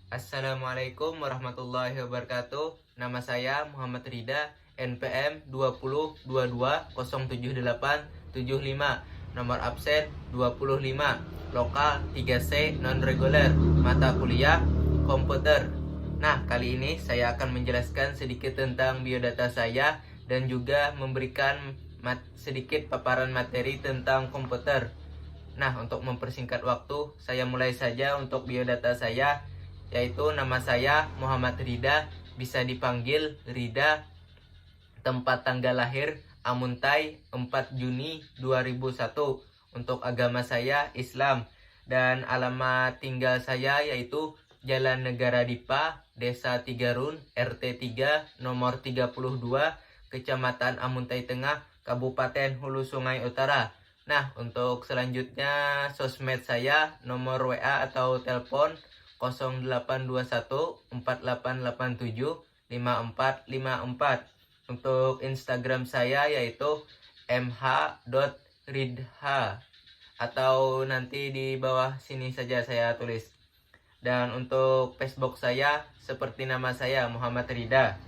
Assalamualaikum warahmatullahi wabarakatuh. Nama saya Muhammad Rida, NPM 2022077875. Nomor absen 25. Lokal 3C non reguler. Mata kuliah komputer. Nah, kali ini saya akan menjelaskan sedikit tentang biodata saya dan juga memberikan sedikit paparan materi tentang komputer. Nah, untuk mempersingkat waktu, saya mulai saja untuk biodata saya, yaitu nama saya Muhammad Rida, bisa dipanggil Rida, tempat tanggal lahir Amuntai 4 Juni 2001, untuk agama saya Islam, dan alamat tinggal saya yaitu Jalan Negara Dipa, Desa Tigarun, RT 3, nomor 32, Kecamatan Amuntai Tengah, Kabupaten Hulu Sungai Utara. Nah, untuk selanjutnya sosmed saya, nomor WA atau telepon 0821 4887 5454. Untuk Instagram saya yaitu mh.ridha, atau nanti di bawah sini saja saya tulis. Dan untuk Facebook saya seperti nama saya, Muhammad Rida.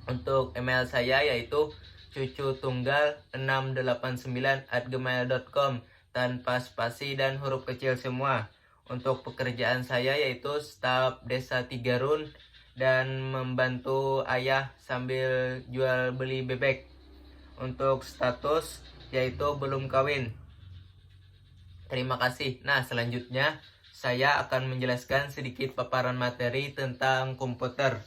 Untuk email saya yaitu cucutunggal689@gmail.com, tanpa spasi dan huruf kecil semua. Untuk pekerjaan saya yaitu staf Desa Tigarun dan membantu ayah sambil jual beli bebek. Untuk status yaitu belum kawin. Terima kasih. Nah, selanjutnya saya akan menjelaskan sedikit paparan materi tentang komputer.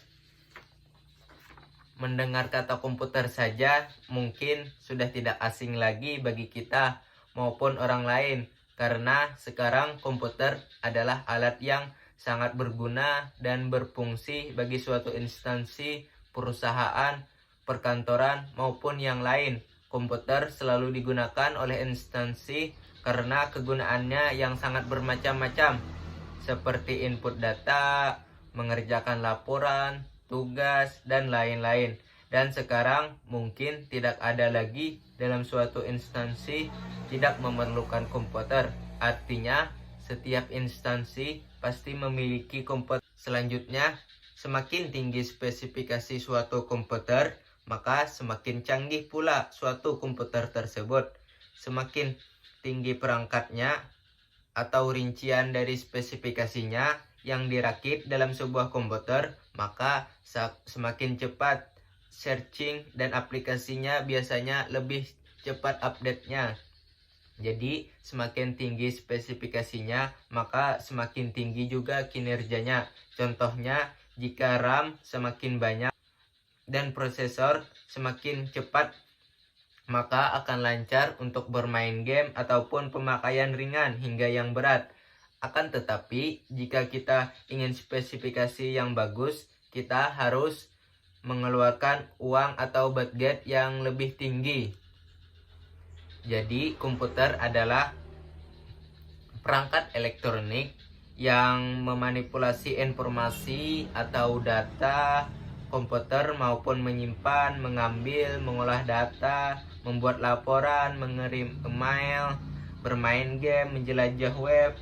Mendengar kata komputer saja mungkin sudah tidak asing lagi bagi kita maupun orang lain, karena sekarang komputer adalah alat yang sangat berguna dan berfungsi bagi suatu instansi, perusahaan, perkantoran maupun yang lain. Komputer selalu digunakan oleh instansi karena kegunaannya yang sangat bermacam-macam, seperti input data, mengerjakan laporan, tugas, dan lain-lain. Dan sekarang mungkin tidak ada lagi dalam suatu instansi tidak memerlukan komputer. Artinya setiap instansi pasti memiliki komputer. Selanjutnya, semakin tinggi spesifikasi suatu komputer, maka semakin canggih pula suatu komputer tersebut. Semakin tinggi perangkatnya atau rincian dari spesifikasinya yang dirakit dalam sebuah komputer, maka semakin cepat searching dan aplikasinya biasanya lebih cepat update-nya. Jadi semakin tinggi spesifikasinya, maka semakin tinggi juga kinerjanya. Contohnya, jika RAM semakin banyak dan prosesor semakin cepat, maka akan lancar untuk bermain game ataupun pemakaian ringan hingga yang berat. Akan tetapi, jika kita ingin spesifikasi yang bagus, kita harus mengeluarkan uang atau budget yang lebih tinggi. Jadi, komputer adalah perangkat elektronik yang memanipulasi informasi atau data komputer, maupun menyimpan, mengambil, mengolah data, membuat laporan, mengirim email, bermain game, menjelajah web,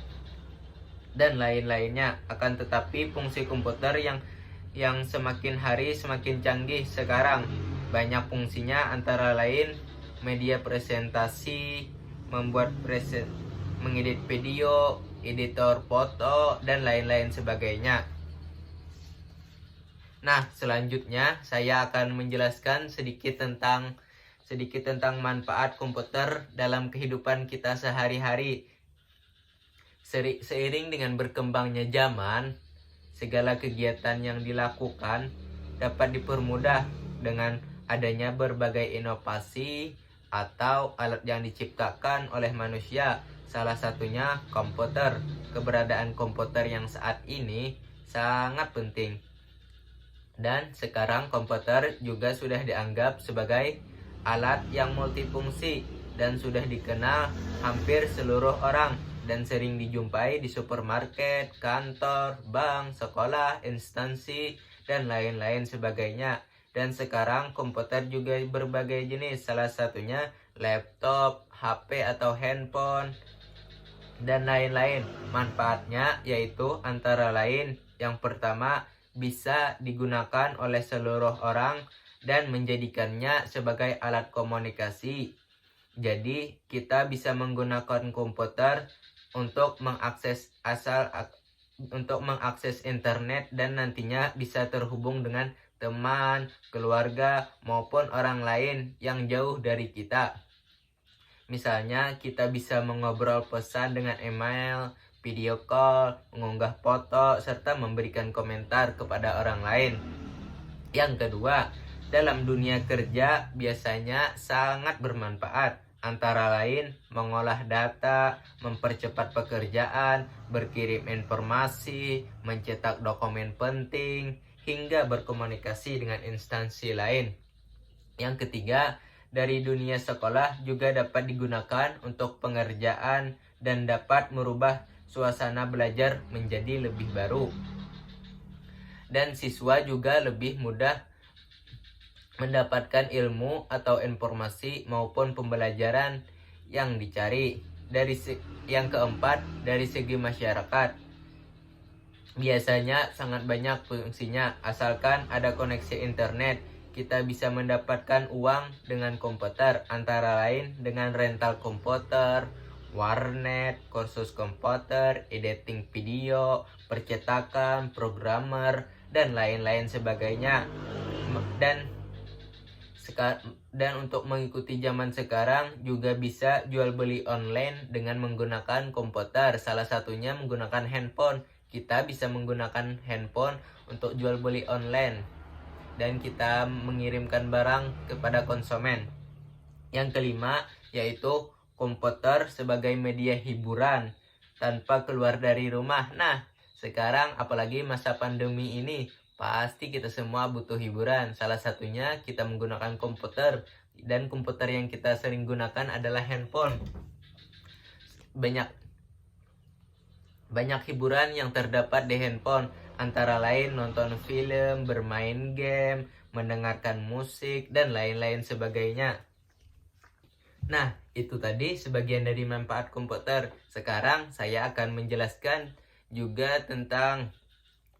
dan lain-lainnya. Akan tetapi fungsi komputer yang semakin hari semakin canggih sekarang. Banyak fungsinya, antara lain media presentasi, mengedit video, editor foto, dan lain-lain sebagainya. Nah, selanjutnya saya akan menjelaskan sedikit tentang manfaat komputer dalam kehidupan kita sehari-hari. Seiring dengan berkembangnya zaman, segala kegiatan yang dilakukan dapat dipermudah dengan adanya berbagai inovasi atau alat yang diciptakan oleh manusia. Salah satunya komputer. Keberadaan komputer yang saat ini sangat penting. Dan sekarang komputer juga sudah dianggap sebagai alat yang multifungsi dan sudah dikenal hampir seluruh orang, dan sering dijumpai di supermarket, kantor, bank, sekolah, instansi, dan lain-lain sebagainya. Dan sekarang komputer juga berbagai jenis, salah satunya laptop, HP atau handphone, dan lain-lain. Manfaatnya yaitu antara lain Yang pertama, bisa digunakan oleh seluruh orang dan menjadikannya sebagai alat komunikasi. Jadi, kita bisa menggunakan komputer untuk mengakses internet dan nantinya bisa terhubung dengan teman, keluarga, maupun orang lain yang jauh dari kita. Misalnya, kita bisa mengobrol pesan dengan email, video call, mengunggah foto, serta memberikan komentar kepada orang lain. Yang kedua, dalam dunia kerja biasanya sangat bermanfaat. Antara lain, mengolah data, mempercepat pekerjaan, berkirim informasi, mencetak dokumen penting, hingga berkomunikasi dengan instansi lain. Yang ketiga, dari dunia sekolah juga dapat digunakan untuk pengerjaan dan dapat merubah suasana belajar menjadi lebih baru. Dan siswa juga lebih mudah mendapatkan ilmu atau informasi maupun pembelajaran yang dicari. Yang keempat, dari segi masyarakat, biasanya sangat banyak fungsinya. Asalkan ada koneksi internet, kita bisa mendapatkan uang dengan komputer, antara lain dengan rental komputer, warnet, kursus komputer, editing video, percetakan, programmer, dan lain-lain sebagainya. Dan untuk mengikuti zaman sekarang juga bisa jual beli online dengan menggunakan komputer. Salah satunya menggunakan handphone. Kita bisa menggunakan handphone untuk jual beli online dan kita mengirimkan barang kepada konsumen. Yang kelima, yaitu komputer sebagai media hiburan tanpa keluar dari rumah. Nah, sekarang apalagi masa pandemi ini, pasti kita semua butuh hiburan. Salah satunya kita menggunakan komputer, dan komputer yang kita sering gunakan adalah handphone. Banyak hiburan yang terdapat di handphone, antara lain nonton film, bermain game, mendengarkan musik, dan lain-lain sebagainya. Nah, itu tadi sebagian dari manfaat komputer. Sekarang saya akan menjelaskan juga tentang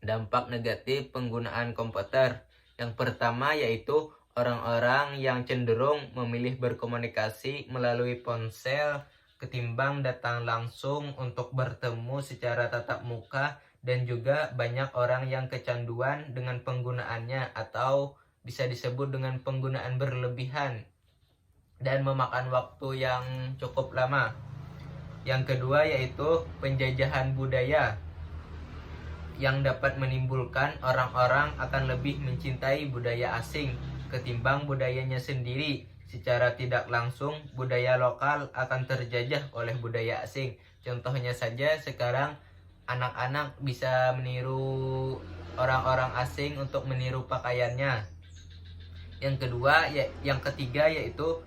dampak negatif penggunaan komputer. Yang pertama yaitu orang-orang yang cenderung memilih berkomunikasi melalui ponsel ketimbang datang langsung untuk bertemu secara tatap muka, dan juga banyak orang yang kecanduan dengan penggunaannya atau bisa disebut dengan penggunaan berlebihan dan memakan waktu yang cukup lama. Yang kedua yaitu penjajahan budaya, yang dapat menimbulkan orang-orang akan lebih mencintai budaya asing ketimbang budayanya sendiri. Secara tidak langsung, budaya lokal akan terjajah oleh budaya asing. Contohnya saja sekarang anak-anak bisa meniru orang-orang asing untuk meniru pakaiannya. Yang ketiga yaitu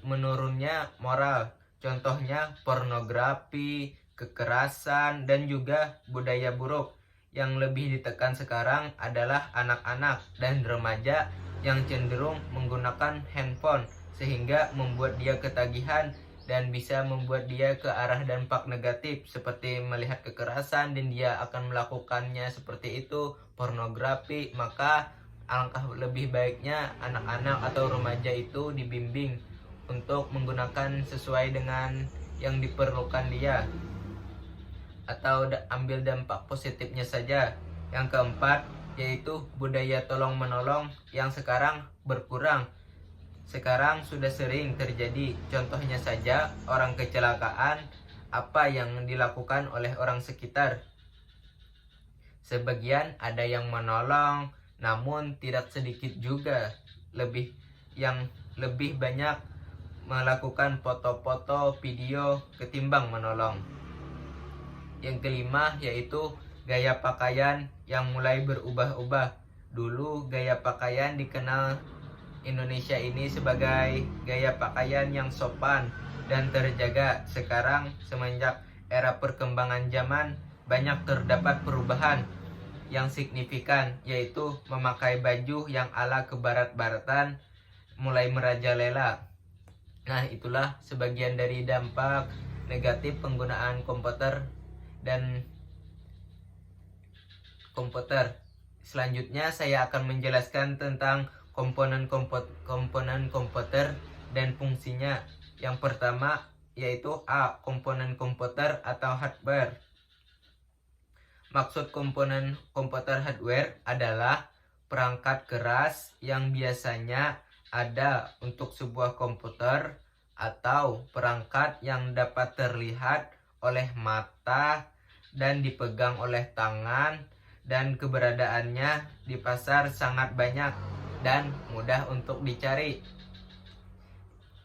menurunnya moral. Contohnya pornografi, kekerasan, dan juga budaya buruk. Yang lebih ditekan sekarang adalah anak-anak dan remaja yang cenderung menggunakan handphone, sehingga membuat dia ketagihan dan bisa membuat dia ke arah dampak negatif seperti melihat kekerasan, dan dia akan melakukannya seperti itu, pornografi. Maka alangkah lebih baiknya anak-anak atau remaja itu dibimbing untuk menggunakan sesuai dengan yang diperlukan dia, atau ambil dampak positifnya saja. Yang keempat yaitu budaya tolong menolong yang sekarang berkurang. Sekarang sudah sering terjadi. Contohnya saja orang kecelakaan, apa yang dilakukan oleh orang sekitar? Sebagian ada yang menolong, namun tidak sedikit juga yang lebih banyak melakukan foto-foto, video ketimbang menolong. Yang kelima yaitu gaya pakaian yang mulai berubah-ubah. Dulu gaya pakaian dikenal Indonesia ini sebagai gaya pakaian yang sopan dan terjaga. Sekarang semenjak era perkembangan zaman, banyak terdapat perubahan yang signifikan, yaitu memakai baju yang ala kebarat-baratan mulai merajalela. Nah, itulah sebagian dari dampak negatif penggunaan komputer dan komputer. Selanjutnya saya akan menjelaskan tentang komponen komputer dan fungsinya. Yang pertama yaitu A. Komponen komputer atau hardware. Maksud komponen komputer hardware adalah perangkat keras yang biasanya ada untuk sebuah komputer atau perangkat yang dapat terlihat oleh mata dan dipegang oleh tangan, dan keberadaannya di pasar sangat banyak dan mudah untuk dicari.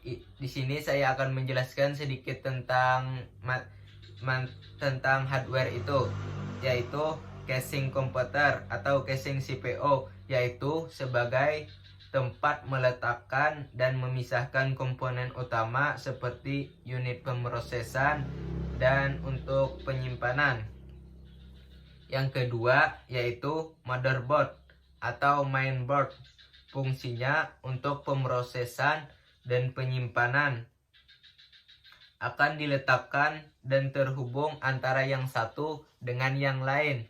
Di sini saya akan menjelaskan sedikit tentang hardware itu, yaitu casing komputer atau casing CPU, yaitu sebagai tempat meletakkan dan memisahkan komponen utama seperti unit pemrosesan dan untuk penyimpanan. Yang kedua yaitu motherboard atau mainboard. Fungsinya untuk pemrosesan dan penyimpanan. Akan diletakkan dan terhubung antara yang satu dengan yang lain.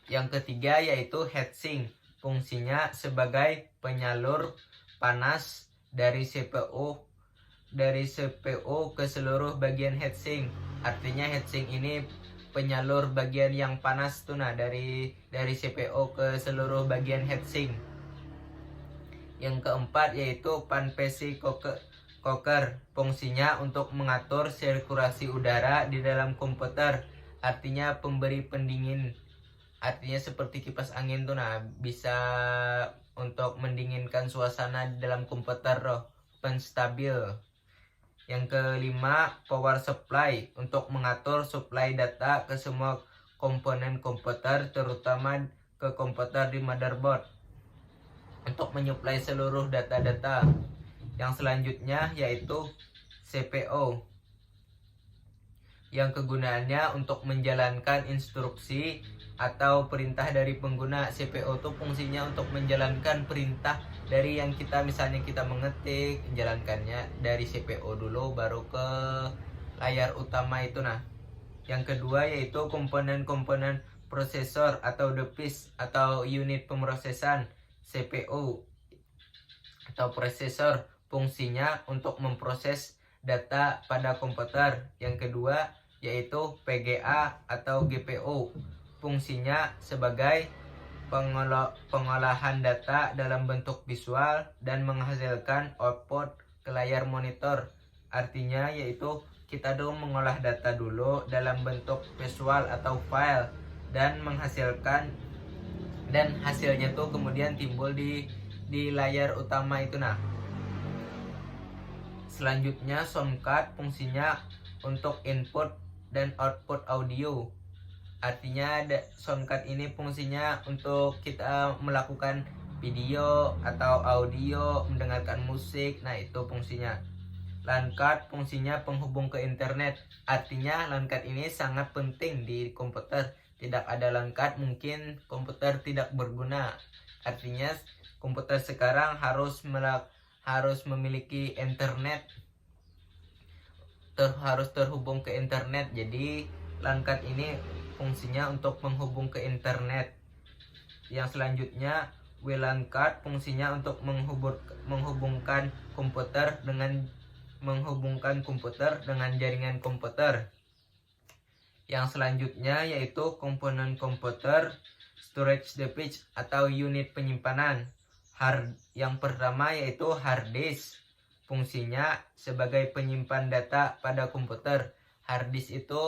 Yang ketiga yaitu heatsink. Fungsinya sebagai penyalur panas dari CPU ke seluruh bagian heatsink. Artinya heatsink ini penyalur bagian yang panas tuh dari CPU ke seluruh bagian heatsink. Yang keempat yaitu fan PC cooker. Fungsinya untuk mengatur sirkulasi udara di dalam komputer. Artinya pemberi pendingin. Artinya seperti kipas angin tuh bisa untuk mendinginkan suasana di dalam komputer penstabil. Yang kelima, power supply, untuk mengatur suplai data ke semua komponen komputer, terutama ke komputer di motherboard, untuk menyuplai seluruh data-data. Yang selanjutnya yaitu CPU, yang kegunaannya untuk menjalankan instruksi atau perintah dari pengguna. CPU itu fungsinya untuk menjalankan perintah dari yang kita, misalnya kita mengetik, menjalankannya dari CPU dulu baru ke layar utama itu. Yang kedua yaitu komponen-komponen prosesor atau device atau unit pemrosesan. CPU atau prosesor fungsinya untuk memproses data pada komputer. Yang kedua yaitu PGA atau GPU. Fungsinya sebagai pengolahan data dalam bentuk visual dan menghasilkan output ke layar monitor. Artinya yaitu kita dulu mengolah data dulu dalam bentuk visual atau file dan menghasilkan, dan hasilnya tuh kemudian timbul di layar utama itu. Selanjutnya sound card. Fungsinya untuk input dan output audio. Artinya sound card ini fungsinya untuk kita melakukan video atau audio, mendengarkan musik. Itu fungsinya. LAN card fungsinya penghubung ke internet. Artinya LAN card ini sangat penting di komputer. Tidak ada LAN card mungkin komputer tidak berguna. Artinya komputer sekarang harus memiliki internet, harus terhubung ke internet. Jadi LAN card ini fungsinya untuk menghubung ke internet. Yang selanjutnya WLAN card fungsinya untuk menghubungkan komputer dengan jaringan komputer. Yang selanjutnya yaitu komponen komputer storage device atau unit penyimpanan. Yang pertama yaitu hard disk. Fungsinya sebagai penyimpan data pada komputer. Hard disk itu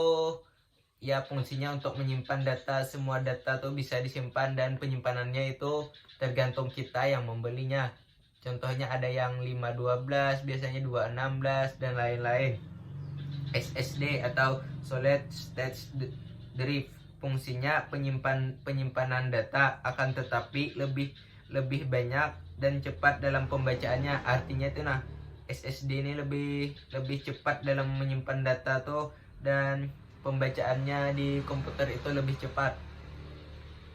ya fungsinya untuk menyimpan data. Semua data tuh bisa disimpan dan penyimpanannya itu tergantung kita yang membelinya. Contohnya ada yang 512, biasanya 216 dan lain-lain. SSD atau solid state drive. Fungsinya penyimpanan data, akan tetapi lebih banyak dan cepat dalam pembacaannya. Artinya itu SSD ini lebih cepat dalam menyimpan data tuh, dan pembacaannya di komputer itu lebih cepat.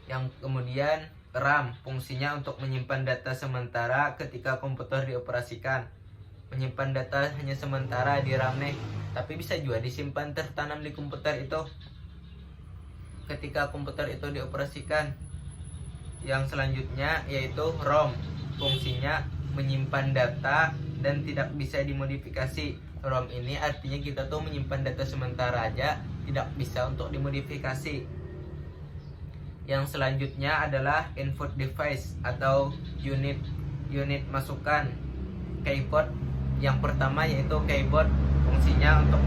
Yang kemudian RAM, fungsinya untuk menyimpan data sementara ketika komputer dioperasikan. Menyimpan data hanya sementara di RAM tapi bisa juga disimpan tertanam di komputer itu. ketika komputer itu dioperasikan. Yang selanjutnya yaitu ROM. Fungsinya menyimpan data dan tidak bisa dimodifikasi. ROM ini artinya kita tuh menyimpan data sementara aja, tidak bisa untuk dimodifikasi. Yang selanjutnya adalah input device atau unit masukan. Keyboard yang pertama yaitu keyboard, fungsinya untuk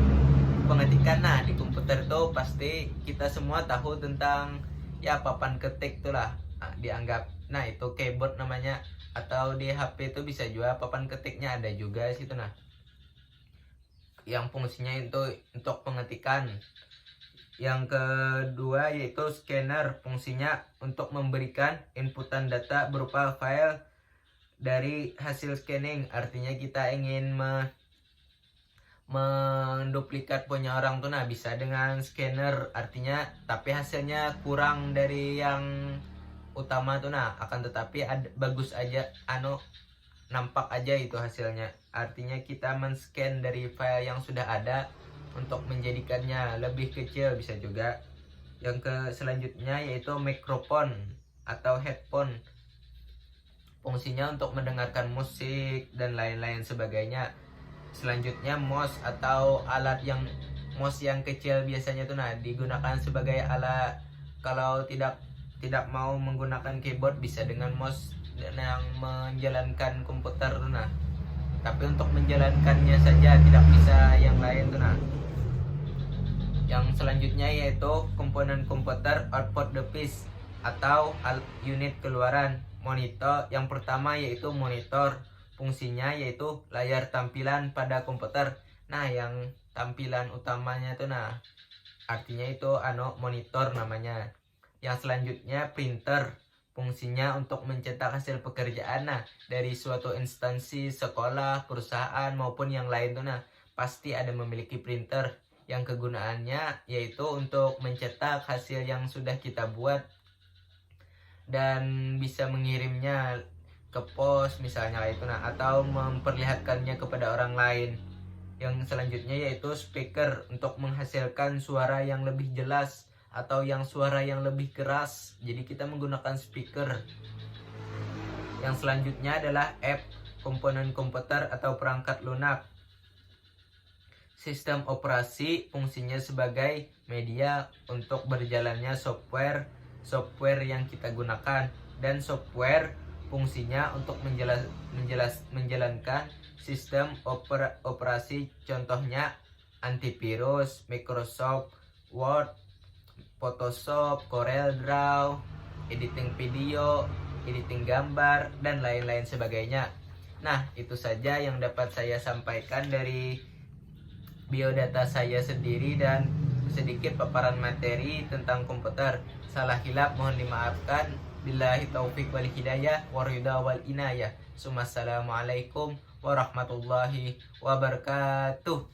pengetikan. Nah, di komputer tuh pasti kita semua tahu tentang ya papan ketik tuh lah, dianggap. Nah, itu keyboard namanya, atau di HP itu bisa juga papan ketiknya ada juga di situ. Nah, yang fungsinya itu untuk pengetikan. Yang kedua yaitu scanner, fungsinya untuk memberikan inputan data berupa file dari hasil scanning. Artinya kita ingin menduplikat punya orang tuh, nah bisa dengan scanner, artinya tapi hasilnya kurang dari yang utama tuh, nah akan tetapi bagus aja, nampak aja itu hasilnya. Artinya kita men-scan dari file yang sudah ada untuk menjadikannya lebih kecil bisa juga. Yang selanjutnya yaitu mikrofon atau headphone, fungsinya untuk mendengarkan musik dan lain-lain sebagainya. Selanjutnya mouse atau alat mouse yang kecil biasanya tuh, nah digunakan sebagai alat kalau tidak mau menggunakan keyboard, bisa dengan mouse yang menjalankan komputer tuh, nah tapi untuk menjalankannya saja, tidak bisa yang lain tuh. Nah, yang selanjutnya yaitu komponen komputer output device atau unit keluaran. Monitor yang pertama yaitu monitor, fungsinya yaitu layar tampilan pada komputer. Nah, yang tampilan utamanya tuh, nah artinya itu monitor namanya. Yang selanjutnya printer, fungsinya untuk mencetak hasil pekerjaan, nah dari suatu instansi, sekolah, perusahaan maupun yang lain tuh, nah pasti ada memiliki printer yang kegunaannya yaitu untuk mencetak hasil yang sudah kita buat dan bisa mengirimnya ke pos misalnya itu, nah atau memperlihatkannya kepada orang lain. Yang selanjutnya yaitu speaker, untuk menghasilkan suara yang lebih jelas atau yang suara yang lebih keras, jadi kita menggunakan speaker. Yang selanjutnya adalah app, komponen komputer atau perangkat lunak. Sistem operasi, fungsinya sebagai media untuk berjalannya software yang kita gunakan, dan software fungsinya untuk menjalankan sistem operasi, contohnya antivirus, Microsoft Word, Photoshop, Corel Draw, editing video, editing gambar, dan lain-lain sebagainya. Nah, itu saja yang dapat saya sampaikan dari biodata saya sendiri dan sedikit paparan materi tentang komputer. Salah hilap mohon dimaafkan. Billahi taufiq wal hidayah waridha wal inayah. Assalamualaikum warahmatullahi wabarakatuh.